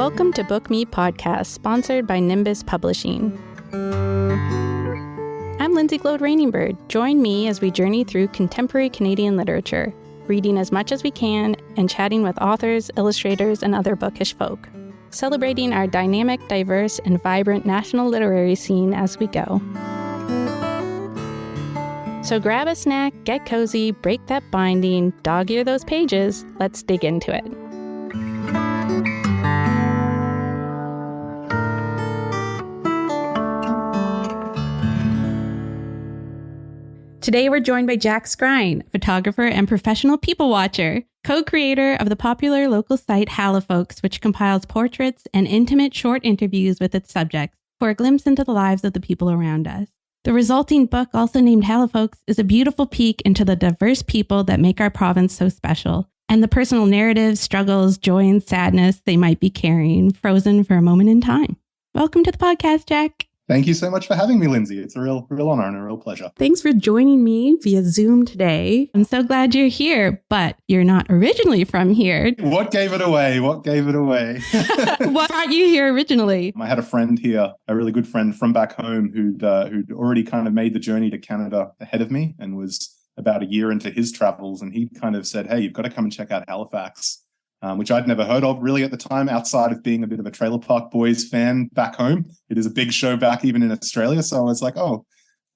Welcome to Book Me Podcast, sponsored by Nimbus Publishing. I'm Gerald Gloade-Raining Bird. Join me as we journey through contemporary Canadian literature, reading as much as we can and chatting with authors, illustrators, and other bookish folk, celebrating our dynamic, diverse, and vibrant national literary scene as we go. So grab a snack, get cozy, break that binding, dog-ear those pages. Let's dig into it. Today, we're joined by Jack Scrine, photographer and professional people watcher, co-creator of the popular local site HALIfolks, which compiles portraits and intimate short interviews with its subjects for a glimpse into the lives of the people around us. The resulting book, also named HALIfolks, is a beautiful peek into the diverse people that make our province so special, and the personal narratives, struggles, joy, and sadness they might be carrying, frozen for a moment in time. Welcome to the podcast, Jack. Thank you so much for having me, Lindsay. It's a real honor and a real pleasure. Thanks for joining me via Zoom today. I'm so glad you're here, but you're not originally from here. What gave it away? What brought you here originally? I had a friend here, a really good friend from back home who'd already kind of made the journey to Canada ahead of me and was about a year into his travels. And he kind of said, hey, you've got to come and check out Halifax. Which I'd never heard of really at the time, outside of being a bit of a Trailer Park Boys fan back home. It is a big show back even in Australia. So I was like, oh,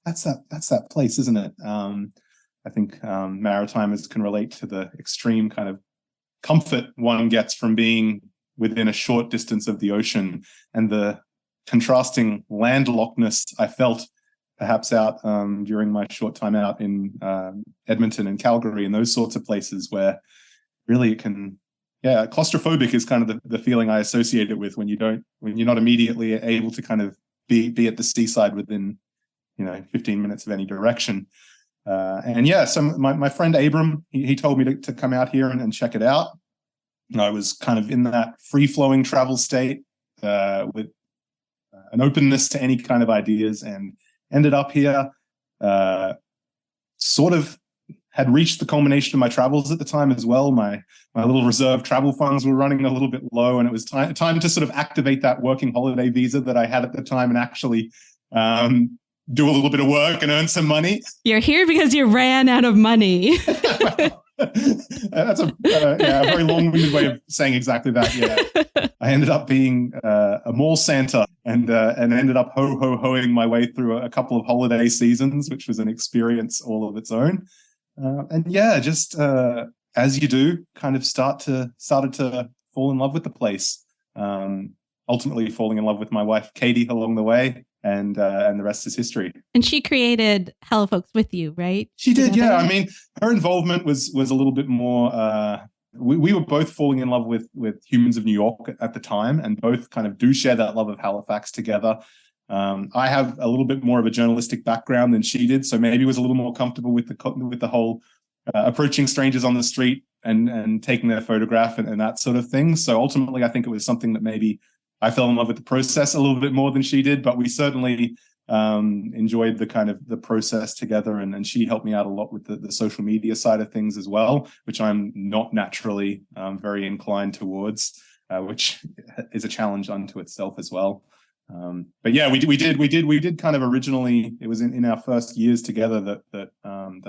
that's that place, isn't it? I think Maritimers can relate to the extreme kind of comfort one gets from being within a short distance of the ocean and the contrasting landlockedness I felt perhaps out during my short time out in Edmonton and Calgary and those sorts of places where really it can... Yeah, claustrophobic is kind of the feeling I associate it with when you're not immediately able to kind of be at the seaside within, 15 minutes of any direction. So my friend Abram, he told me to come out here and check it out. And I was kind of in that free-flowing travel state with an openness to any kind of ideas and ended up here sort of had reached the culmination of my travels at the time as well. My little reserve travel funds were running a little bit low, and it was time to sort of activate that working holiday visa that I had at the time and actually do a little bit of work and earn some money. You're here because you ran out of money. That's a very long-winded way of saying exactly that. Yeah, I ended up being a mall Santa and ended up hoing my way through a couple of holiday seasons, which was an experience all of its own. As you do, kind of started to fall in love with the place. Ultimately falling in love with my wife, Katie, along the way, and the rest is history. And she created HALIfolks with you, right? She did, yeah. I mean, her involvement was a little bit more... We were both falling in love with Humans of New York at the time, and both kind of do share that love of Halifax together. I have a little bit more of a journalistic background than she did, so maybe was a little more comfortable with the whole approaching strangers on the street and taking their photograph and that sort of thing. So ultimately, I think it was something that maybe I fell in love with the process a little bit more than she did, but we certainly enjoyed the kind of the process together, and she helped me out a lot with the social media side of things as well, which I'm not naturally very inclined towards, which is a challenge unto itself as well. But yeah, we did kind of originally, it was in our first years together that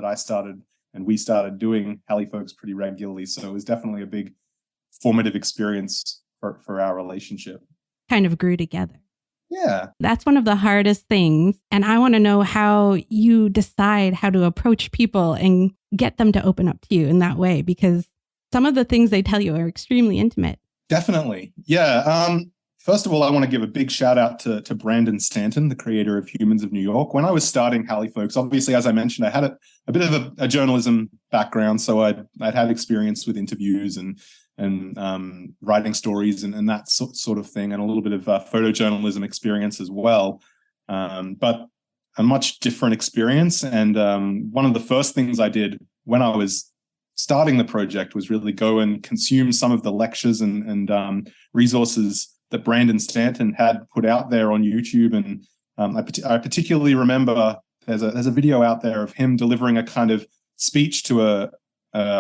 I started and we started doing HALIfolks pretty regularly. So it was definitely a big formative experience for our relationship. Kind of grew together. Yeah. That's one of the hardest things. And I want to know how you decide how to approach people and get them to open up to you in that way, because some of the things they tell you are extremely intimate. Definitely. Yeah. First of all, I want to give a big shout out to Brandon Stanton, the creator of Humans of New York. When I was starting HALIfolks, obviously, as I mentioned, I had a bit of a journalism background, so I'd had experience with interviews and writing stories and that sort of thing, and a little bit of photojournalism experience as well. But a much different experience. And one of the first things I did when I was starting the project was really go and consume some of the lectures and resources that Brandon Stanton had put out there on YouTube. And I particularly remember there's a video out there of him delivering a kind of speech to a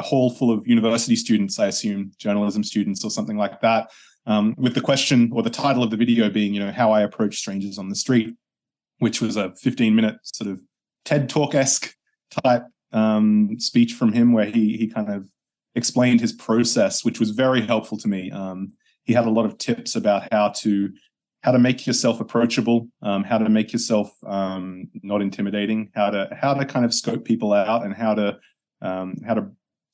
hall full of university students, I assume journalism students or something like that, with the question or the title of the video being, how I approach strangers on the street, which was a 15-minute sort of TED Talk-esque type speech from him, where he kind of explained his process, which was very helpful to me. He had a lot of tips about how to make yourself approachable, how to make yourself not intimidating, how to kind of scope people out, and how to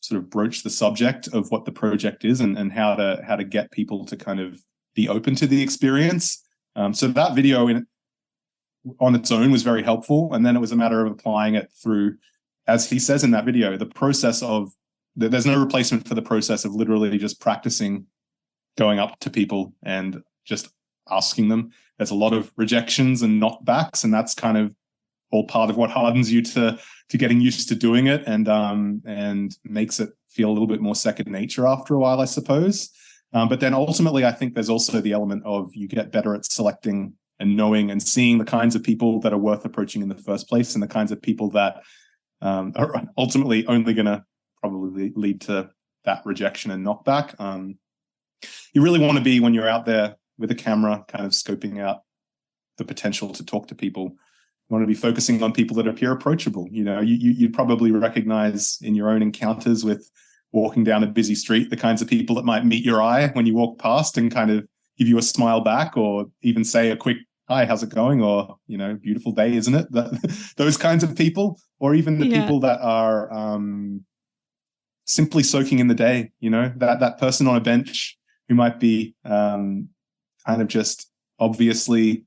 sort of broach the subject of what the project is, and how to get people to kind of be open to the experience. So that video on its own was very helpful, and then it was a matter of applying it through, as he says in that video, the process of there's no replacement for the process of literally just practicing going up to people and just asking them. There's a lot of rejections and knockbacks, and that's kind of all part of what hardens you to getting used to doing it, and makes it feel a little bit more second nature after a while, I suppose. But then ultimately, I think there's also the element of you get better at selecting and knowing and seeing the kinds of people that are worth approaching in the first place, and the kinds of people that are ultimately only going to probably lead to that rejection and knockback. You really want to be, when you're out there with a camera, kind of scoping out the potential to talk to people, you want to be focusing on people that appear approachable. You'd probably recognize in your own encounters with walking down a busy street the kinds of people that might meet your eye when you walk past and kind of give you a smile back, or even say a quick, "Hi, how's it going?" Or, "Beautiful day, isn't it?" Those kinds of people, or even the people that are simply soaking in the day, that person on a bench who might be kind of just obviously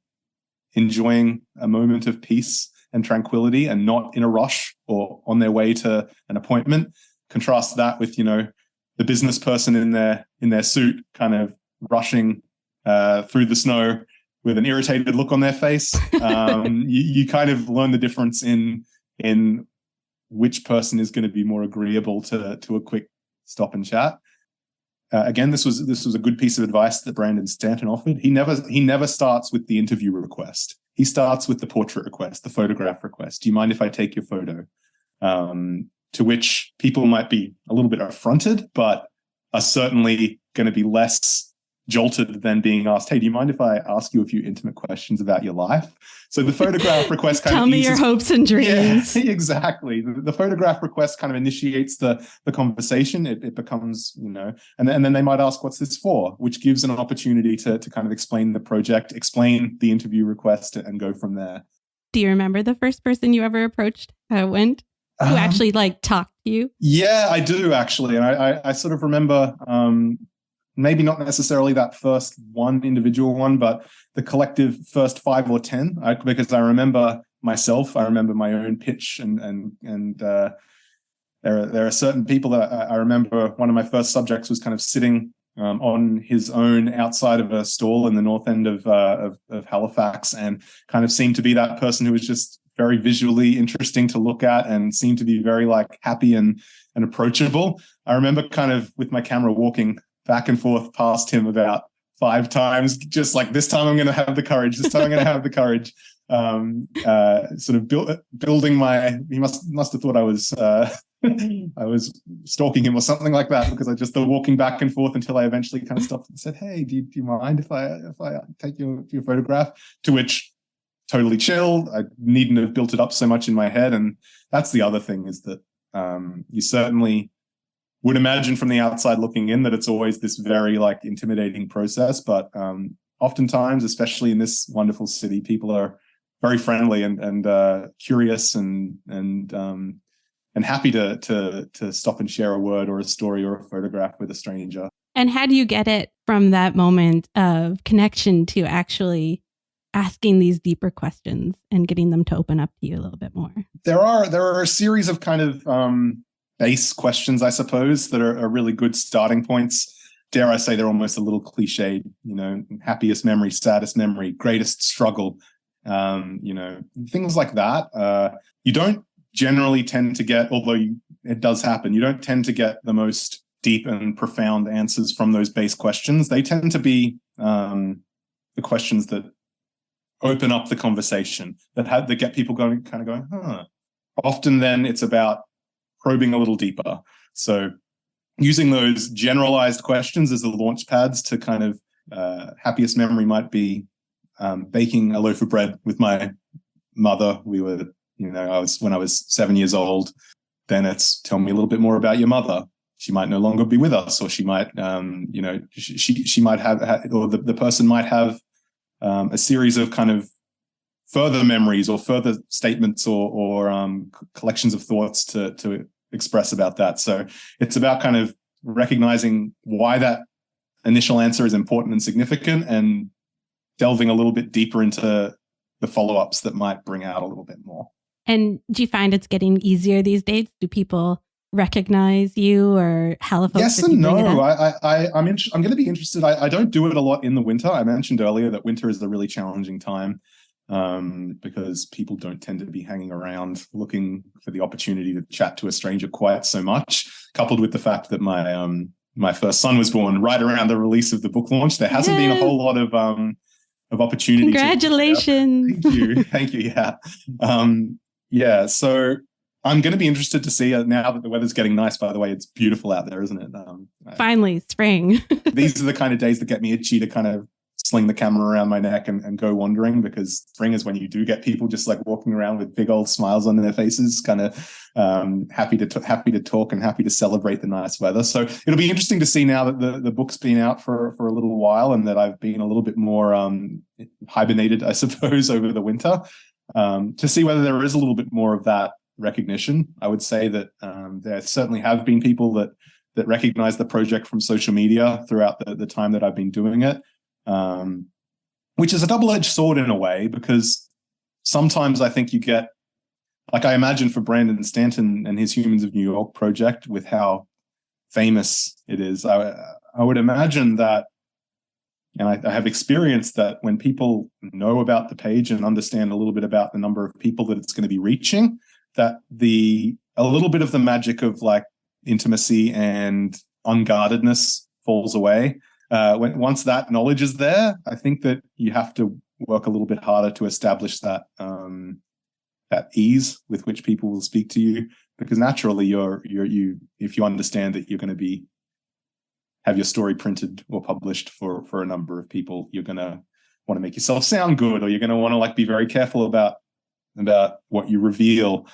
enjoying a moment of peace and tranquility and not in a rush or on their way to an appointment. Contrast that with, the business person in their suit kind of rushing through the snow with an irritated look on their face. You kind of learn the difference in which person is going to be more agreeable to a quick stop and chat. Again, this was a good piece of advice that Brandon Stanton offered. He never starts with the interview request. He starts with the portrait request, the photograph request. "Do you mind if I take your photo?" To which people might be a little bit affronted, but are certainly going to be less jolted than being asked, "Hey, do you mind if I ask you a few intimate questions about your life?" So the photograph request kind Tell of me your hopes and dreams. Yeah, exactly. The photograph request kind of initiates the conversation. It becomes, and then they might ask, "What's this for?" Which gives an opportunity to kind of explain the project, explain the interview request, and go from there. Do you remember the first person you ever approached? How it went? Who actually talked to you? Yeah, I do actually. And I sort of remember, maybe not necessarily that first one individual one, but the collective first 5 or 10, because I remember myself, I remember my own pitch, and there are certain people that I remember. One of my first subjects was kind of sitting on his own outside of a stall in the north end of Halifax, and kind of seemed to be that person who was just very visually interesting to look at and seemed to be very happy and approachable. I remember kind of with my camera walking back and forth past him about 5 times, just this time I'm going to have the courage. This time I'm going to have the courage. Sort of building my. He must have thought I was I was stalking him or something like that, because I just started walking back and forth until I eventually kind of stopped and said, "Hey, do you mind if I take your photograph?" To which, totally chill. I needn't have built it up so much in my head. And that's the other thing, is that you certainly would imagine from the outside looking in that it's always this very intimidating process. But oftentimes, especially in this wonderful city, people are very friendly and curious and happy to stop and share a word or a story or a photograph with a stranger. And how do you get it from that moment of connection to actually asking these deeper questions and getting them to open up to you a little bit more? There are a series of kind of base questions, I suppose, that are really good starting points. Dare I say, they're almost a little cliched, happiest memory, saddest memory, greatest struggle, things like that. You don't generally tend to get, although it does happen, you don't tend to get the most deep and profound answers from those base questions. They tend to be the questions that open up the conversation, that get people going, huh. Often then it's about probing a little deeper. So using those generalized questions as the launch pads to kind of happiest memory might be baking a loaf of bread with my mother. We were, when I was 7 years old. Then it's tell me a little bit more about your mother. She might no longer be with us, or she might, she might have, or the person might have a series of kind of further memories or further statements or collections of thoughts to express about that. So it's about kind of recognizing why that initial answer is important and significant, and delving a little bit deeper into the follow-ups that might bring out a little bit more. And do you find it's getting easier these days? Do people recognize you or HALIfolks? Yes and no. I'm going to be interested. I don't do it a lot in the winter. I mentioned earlier that winter is a really challenging time because people don't tend to be hanging around looking for the opportunity to chat to a stranger quite so much, coupled with the fact that my first son was born right around the release of the book launch. There hasn't been a whole lot of opportunity. Congratulations. Thank you. Yeah. So I'm going to be interested to see now that the weather's getting nice. By the way, it's beautiful out there, isn't it? Finally, spring. These are the kind of days that get me itchy to kind of sling the camera around my neck and go wandering, because spring is when you do get people just like walking around with big old smiles on their faces, kind of happy to talk and happy to celebrate the nice weather. So it'll be interesting to see now that the book's been out for a little while, and that I've been a little bit more hibernated, I suppose, over the winter, to see whether there is a little bit more of that recognition. I would say that there certainly have been people that recognize the project from social media throughout the time that I've been doing it. Which is a double-edged sword in a way, because sometimes I think you get, like I imagine for Brandon Stanton and his Humans of New York project, with how famous it is, I would imagine that, and I have experienced that when people know about the page and understand a little bit about the number of people that it's going to be reaching, that a little bit of the magic of like intimacy and unguardedness falls away. Once that knowledge is there, I think that you have to work a little bit harder to establish that ease with which people will speak to you, because naturally if you understand that you're going to have your story printed or published for a number of people, you're going to want to make yourself sound good, or you're going to want to like be very careful about what you reveal,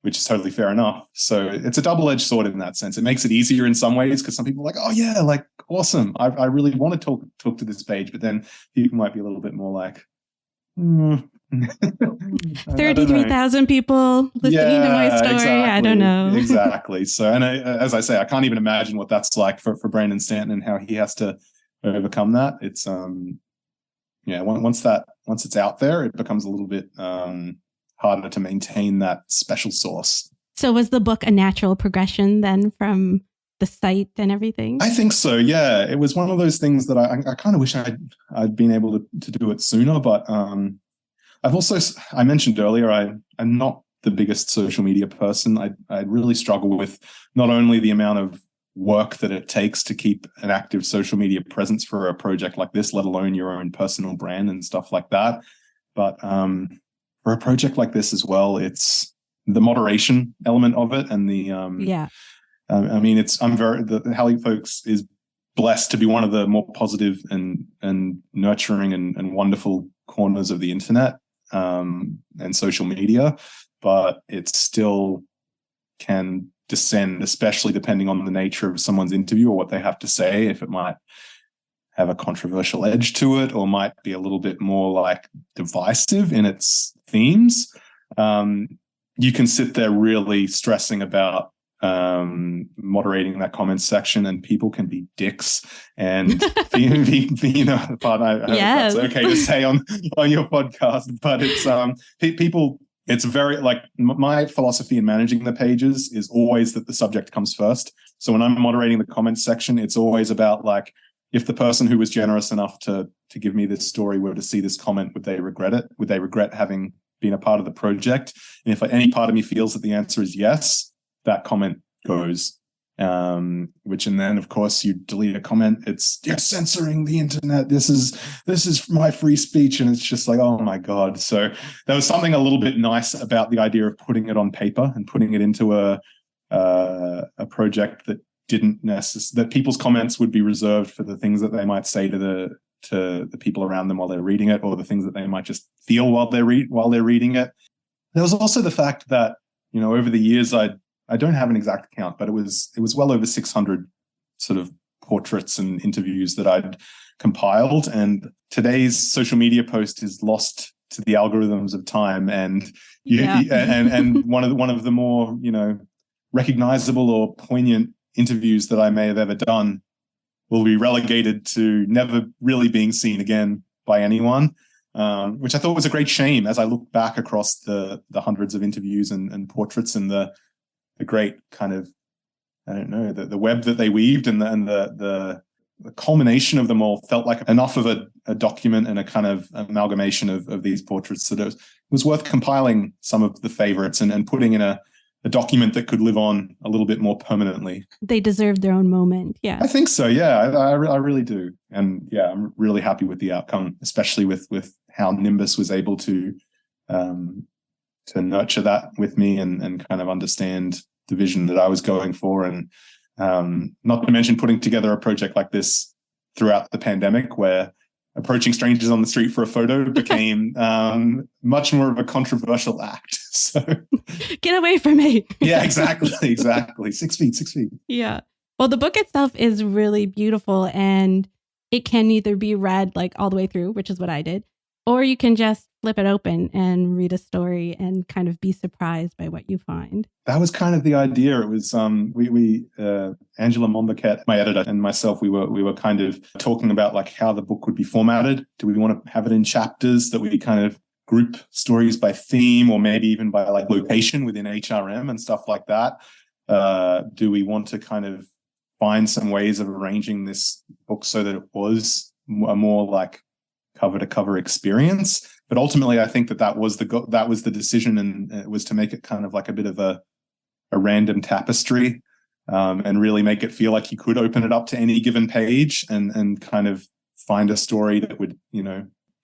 which is totally fair enough. So it's a double-edged sword in that sense. It makes it easier in some ways, because some people are like, oh yeah, like awesome, I really want to talk to this page, but then people might be a little bit more like 33,000 people listening to my story. Exactly, I don't know. Exactly. So, and as I say, I can't even imagine what that's like for Brandon Stanton and how he has to overcome that. It's once it's out there, it becomes a little bit harder to maintain that special sauce. So was the book a natural progression then from the site and everything? I think so, yeah. It was one of those things that I kind of wish I'd been able to do it sooner, but I mentioned earlier, I'm not the biggest social media person. I really struggle with not only the amount of work that it takes to keep an active social media presence for a project like this, let alone your own personal brand and stuff like that, but for a project like this as well, it's the moderation element of it, and the I mean, the HALIfolks is blessed to be one of the more positive and nurturing and wonderful corners of the internet and social media, but it still can descend, especially depending on the nature of someone's interview or what they have to say, if it might have a controversial edge to it or might be a little bit more like divisive in its themes. You can sit there really stressing about moderating that comments section, and people can be dicks and pardon, I hope that's okay to say on your podcast, but it's people, it's very like my philosophy in managing the pages is always that the subject comes first. So when I'm moderating the comments section, it's always about like, if the person who was generous enough to give me this story were to see this comment, would they regret it? Would they regret having been a part of the project? And if any part of me feels that the answer is yes, that comment goes. And then of course you delete a comment. You're censoring the internet. This is my free speech, and it's just like, oh my god. So there was something a little bit nice about the idea of putting it on paper and putting it into a project that that people's comments would be reserved for the things that they might say to the people around them while they're reading it, or the things that they might just feel while they're reading it. There was also the fact that, over the years, I don't have an exact count, but it was well over 600 sort of portraits and interviews that I'd compiled. And today's social media post is lost to the algorithms of time, and and one of the more recognizable or poignant interviews that I may have ever done will be relegated to never really being seen again by anyone, which I thought was a great shame as I look back across the hundreds of interviews and portraits and the great kind of, I don't know, the web that they weaved, and the culmination of them all felt like enough of a document and a kind of amalgamation of these portraits that it was worth compiling some of the favorites and putting in a document that could live on a little bit more permanently. They deserve their own moment. Yeah, I think so. Yeah, I really do. And yeah, I'm really happy with the outcome, especially with how Nimbus was able to nurture that with me and kind of understand the vision that I was going for. And not to mention putting together a project like this throughout the pandemic, where approaching strangers on the street for a photo became much more of a controversial act. So get away from me. Yeah, exactly. 6 feet. Yeah. Well, the book itself is really beautiful, and it can either be read like all the way through, which is what I did, or you can just flip it open and read a story and kind of be surprised by what you find. That was kind of the idea. It was we Angela Mombaket, my editor, and myself, we were kind of talking about like how the book would be formatted. Do we want to have it in chapters that we kind of group stories by theme, or maybe even by like location within HRM and stuff like that? Do we want to kind of find some ways of arranging this book so that it was a more like cover to cover experience? But ultimately, I think that was the decision, and it was to make it kind of like a bit of a random tapestry, and really make it feel like you could open it up to any given page and kind of find a story that would,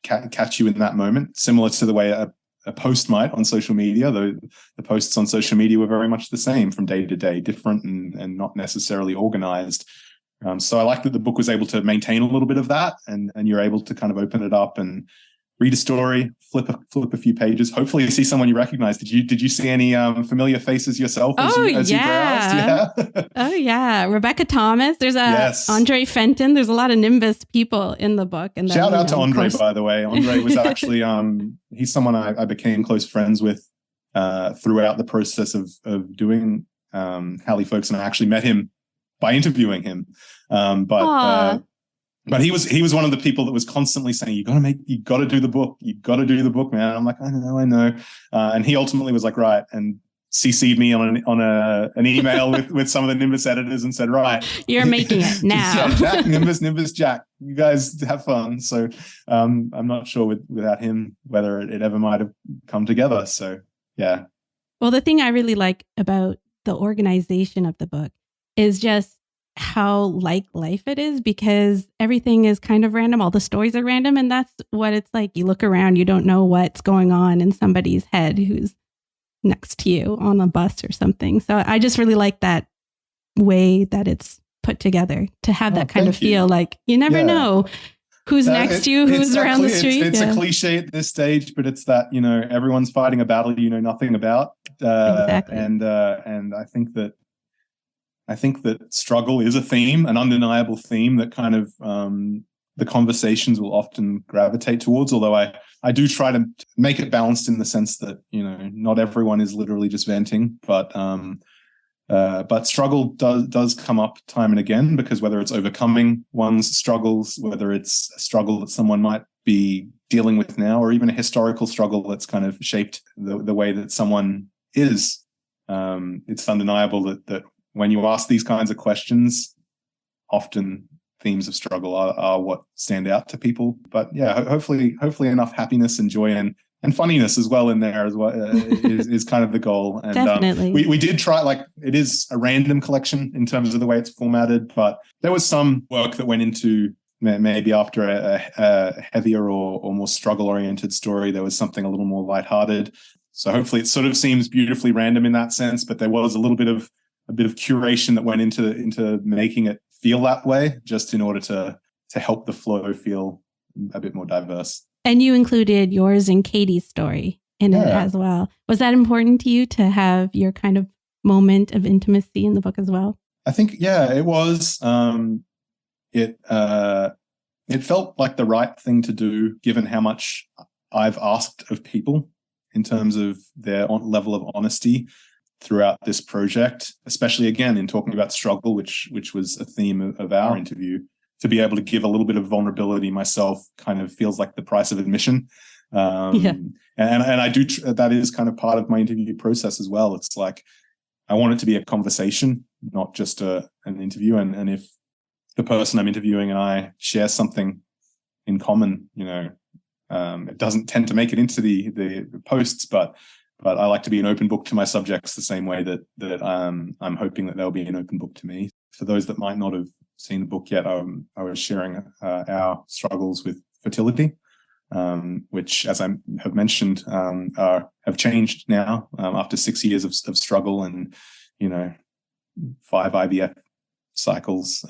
catch you in that moment, similar to the way a post might on social media. Though the posts on social media were very much the same from day to day, different and not necessarily organized. So I like that the book was able to maintain a little bit of that, and you're able to kind of open it up and read a story, flip a few pages. Hopefully you see someone you recognize. Did you see any familiar faces yourself as you browsed? Yeah. Oh yeah. Rebecca Thomas. There's Andre Fenton. There's a lot of Nimbus people in the book. And shout out to Andre, by the way. Andre was actually he's someone I became close friends with throughout the process of doing HALIfolks, and I actually met him by interviewing him. But he was one of the people that was constantly saying, you got to do the book, man. And I'm like, I know. And he ultimately was like, right. And CC'd me on an email with some of the Nimbus editors and said, right, you're making it now. Jack, Nimbus Jack, you guys have fun. So I'm not sure without him whether it ever might have come together. So yeah. Well, the thing I really like about the organization of the book is just how like life it is, because everything is kind of random. All the stories are random, and that's what it's like. You look around, you don't know what's going on in somebody's head who's next to you on a bus or something. So I just really like that way that it's put together, to have that kind of feel like you never know who's next to you, who's around the street. It's a cliche at this stage, but it's that, everyone's fighting a battle you know nothing about. Exactly. And I think that struggle is a theme, an undeniable theme that kind of the conversations will often gravitate towards. Although I do try to make it balanced in the sense that, not everyone is literally just venting, but struggle does come up time and again, because whether it's overcoming one's struggles, whether it's a struggle that someone might be dealing with now, or even a historical struggle that's kind of shaped the way that someone is, it's undeniable that when you ask these kinds of questions, often themes of struggle are what stand out to people. But yeah, hopefully enough happiness and joy and funniness as well in there as well is kind of the goal. And definitely. We did try, like, it is a random collection in terms of the way it's formatted, but there was some work that went into maybe after a heavier or more struggle-oriented story, there was something a little more lighthearted. So hopefully it sort of seems beautifully random in that sense, but there was a little bit of a bit of curation that went into making it feel that way, just in order to help the flow feel a bit more diverse. And you included yours and Katie's story in it as well. Was that important to you to have your kind of moment of intimacy in the book as well? I think, yeah, it was. It felt like the right thing to do, given how much I've asked of people in terms of their level of honesty throughout this project, especially again in talking about struggle, which was a theme of our interview. To be able to give a little bit of vulnerability myself kind of feels like the price of admission. And I do, that is kind of part of my interview process as well. It's like, I want it to be a conversation, not just an interview. And if the person I'm interviewing and I share something in common, it doesn't tend to make it into the posts, but I like to be an open book to my subjects the same way that I'm hoping that they'll be an open book to me. For those that might not have seen the book yet, I was sharing our struggles with fertility, which, as I have mentioned, have changed now after 6 years of struggle and 5 IVF cycles.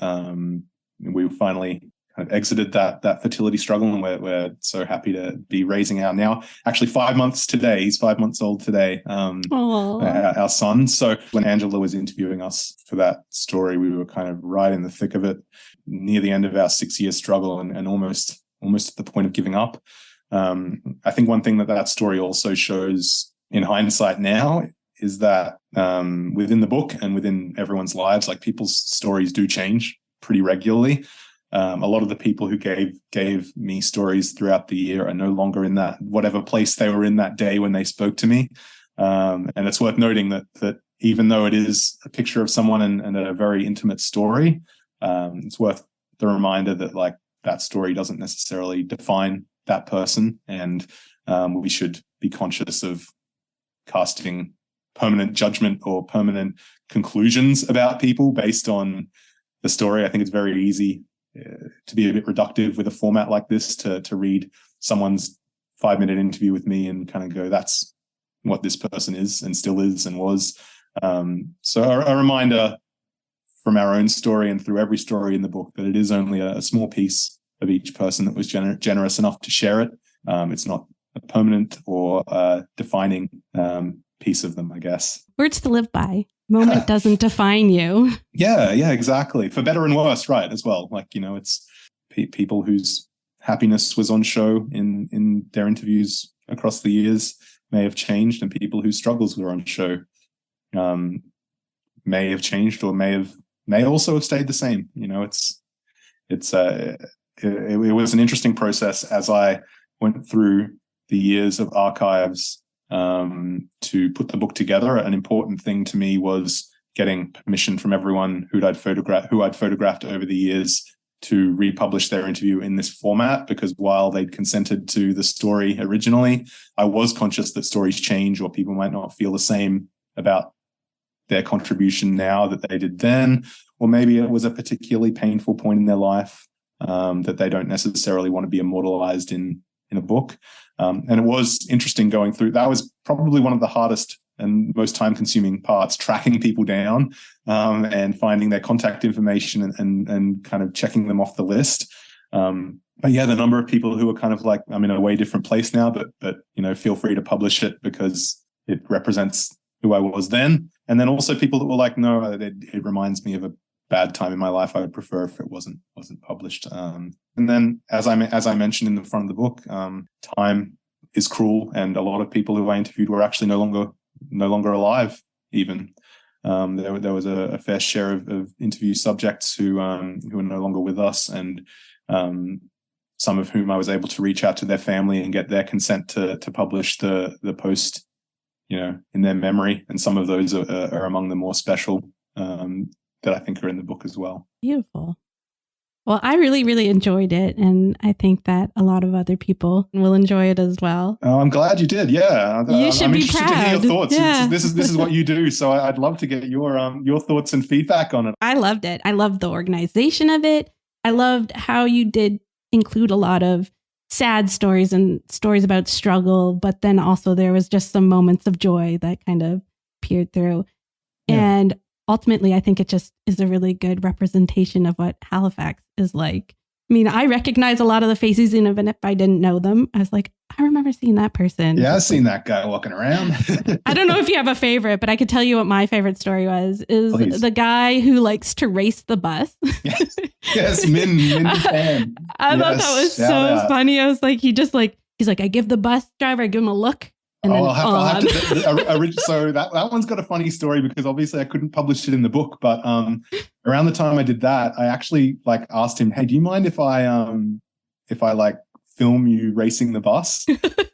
We finally kind of exited that fertility struggle, and we're so happy to be raising our now actually 5 months today. He's 5 months old today. Our son. So when Angela was interviewing us for that story, we were kind of right in the thick of it, near the end of our 6-year struggle, and almost at the point of giving up. I think one thing that story also shows in hindsight now is that within the book and within everyone's lives, like people's stories do change pretty regularly. A lot of the people who gave me stories throughout the year are no longer in that whatever place they were in that day when they spoke to me. And it's worth noting that even though it is a picture of someone and a very intimate story, it's worth the reminder that like that story doesn't necessarily define that person. And we should be conscious of casting permanent judgment or permanent conclusions about people based on the story. I think it's very easy to be a bit reductive with a format like this, to read someone's 5-minute interview with me and kind of go, that's what this person is and still is and was. So a reminder from our own story and through every story in the book that it is only a small piece of each person that was generous enough to share it. It's not a permanent or defining piece of them, I guess. Words to live by. Moment doesn't define you. Yeah, exactly. For better and worse, right, as well. Like, it's people whose happiness was on show in their interviews across the years may have changed, and people whose struggles were on show may have changed or may also have stayed the same. It was an interesting process as I went through the years of archives to put the book together. An important thing to me was getting permission from everyone who I'd photographed over the years to republish their interview in this format, because while they'd consented to the story originally, I was conscious that stories change or people might not feel the same about their contribution now that they did then, or maybe it was a particularly painful point in their life that they don't necessarily want to be immortalized in a book. And it was interesting going through. That was probably one of the hardest and most time-consuming parts, tracking people down and finding their contact information and kind of checking them off the list. But yeah, the number of people who are kind of like, I'm in a way different place now, but feel free to publish it because it represents who I was then. And then also people that were like, no, it reminds me of a bad time in my life. I would prefer if it wasn't published. And then, as I mentioned in the front of the book, time is cruel, and a lot of people who I interviewed were actually no longer alive. Even there was a fair share of interview subjects who are no longer with us, and some of whom I was able to reach out to their family and get their consent to publish the post, in their memory. And some of those are among the more special that I think are in the book as well. Beautiful. Well, I really, really enjoyed it. And I think that a lot of other people will enjoy it as well. Oh, I'm glad you did. Yeah. You should I'm be interested proud. to hear your thoughts. Yeah. This is what you do. So I'd love to get your thoughts and feedback on it. I loved it. I loved the organization of it. I loved how you did include a lot of sad stories and stories about struggle, but then also there was just some moments of joy that kind of peered through. Yeah. And ultimately, I think it just is a really good representation of what Halifax is like. I mean, I recognize a lot of the faces, even if I didn't know them. I was like, I remember seeing that person. Yeah, I've seen that guy walking around. I don't know if you have a favorite, but I could tell you what my favorite story was, is Please. the guy who likes to race the bus. Yes, Min fan. I thought that was so funny. I was like, he's like, I give the bus driver, I give him a look. And then I'll have to so that one's got a funny story, because obviously I couldn't publish it in the book, but around the time I did that, I actually like asked him, hey, do you mind if I like film you racing the bus?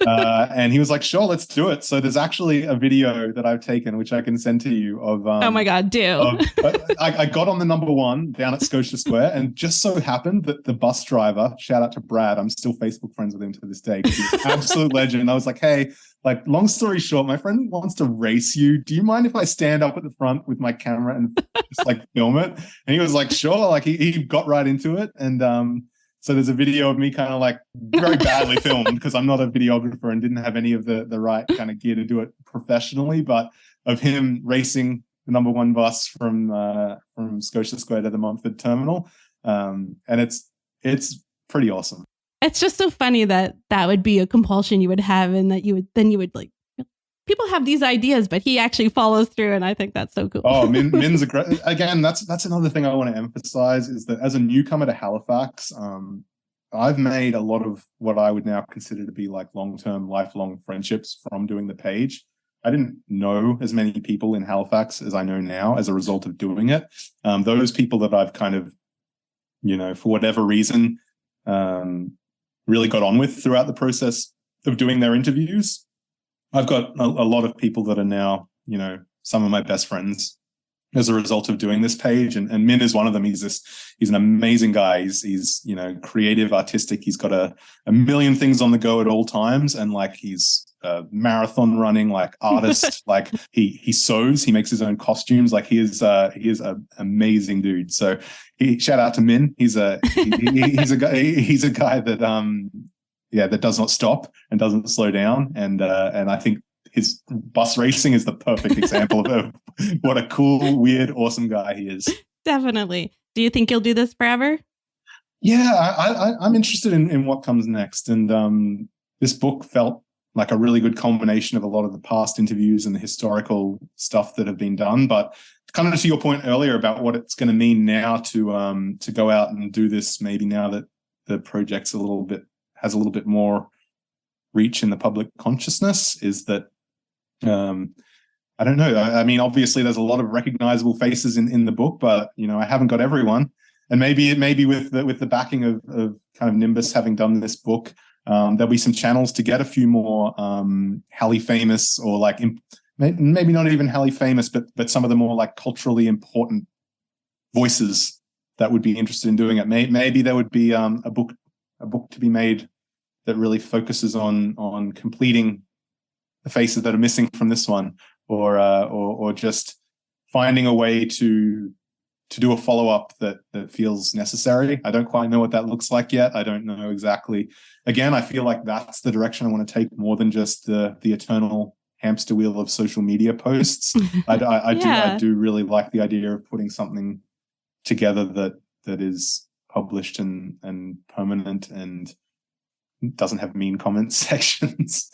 And he was like, sure, let's do it. So there's actually a video that I've taken, which I can send to you of oh my God, I got on the number 1 down at Scotia Square, and just so happened that the bus driver, shout out to Brad, I'm still Facebook friends with him to this day, he's an absolute legend. I was like, hey, like, long story short, my friend wants to race you. Do you mind if I stand up at the front with my camera and just like film it? And he was like, sure. Like he got right into it. And so there's a video of me kind of like very badly filmed, because I'm not a videographer and didn't have any of the right kind of gear to do it professionally, but of him racing the number 1 bus from Scotia Square to the Montford Terminal. And it's pretty awesome. It's just so funny that would be a compulsion you would have, and that you would like, people have these ideas, but he actually follows through. And I think that's so cool. Oh, Min's a great, again, that's another thing I want to emphasize, is that as a newcomer to Halifax, I've made a lot of what I would now consider to be like long-term, lifelong friendships from doing the page. I didn't know as many people in Halifax as I know now as a result of doing it. Those people that I've kind of, for whatever reason, really got on with throughout the process of doing their interviews. I've got a lot of people that are now, some of my best friends as a result of doing this page. And Min is one of them. He's an amazing guy. He's creative, artistic. He's got a million things on the go at all times. And like, he's a marathon running, like, artist. Like he sews, he makes his own costumes. Like he is an amazing dude. So shout out to Min. He's a guy that, that does not stop and doesn't slow down. And I think his bus racing is the perfect example of what a cool, weird, awesome guy he is. Definitely. Do you think you'll do this forever? Yeah, I'm interested in what comes next. And this book felt like a really good combination of a lot of the past interviews and the historical stuff that have been done. But kind of to your point earlier about what it's going to mean now to go out and do this, maybe now that the project's has a little bit more reach in the public consciousness, is that I don't know. I mean, obviously there's a lot of recognizable faces in the book, but I haven't got everyone. And maybe with the backing of kind of Nimbus having done this book, there'll be some channels to get a few more Hali famous, or like maybe not even Hali famous, but some of the more like culturally important voices that would be interested in doing it. Maybe there would be a book to be made that really focuses on completing the faces that are missing from this one, or just finding a way to do a follow-up that feels necessary. I don't quite know what that looks like yet. I don't know exactly. Again, I feel like that's the direction I want to take, more than just the eternal hamster wheel of social media posts. I do really like the idea of putting something together that is published and permanent and doesn't have mean comment sections.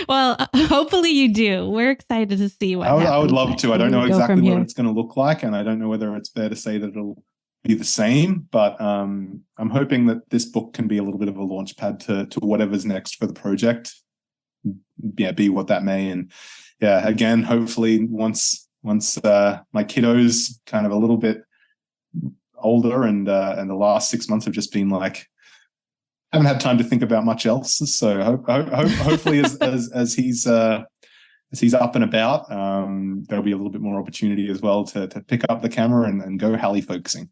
Well, hopefully you do. We're excited to see what happens. I would love to. I don't know exactly what it's going to look like, and I don't know whether it's fair to say that it'll be the same, but I'm hoping that this book can be a little bit of a launch pad to whatever's next for the project. Yeah, be what that may. And yeah, again, hopefully once my kiddos kind of a little bit older, and the last 6 months have just been like, haven't had time to think about much else. So hopefully as he's up and about, there'll be a little bit more opportunity as well to pick up the camera and go HALIfolksing.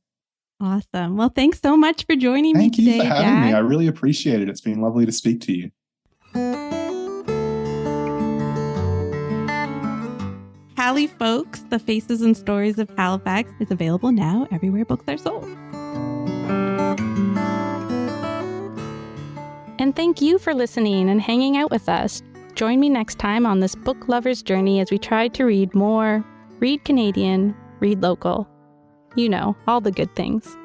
Awesome. Well, thanks so much for joining me today, Thank you for having Jack. me. I really appreciate it. It's been lovely to speak to you. HALIfolks, The Faces and Stories of Halifax, is available now everywhere books are sold. And thank you for listening and hanging out with us. Join me next time on this book lover's journey as we try to read more, Read Canadian, read local. You know, all the good things.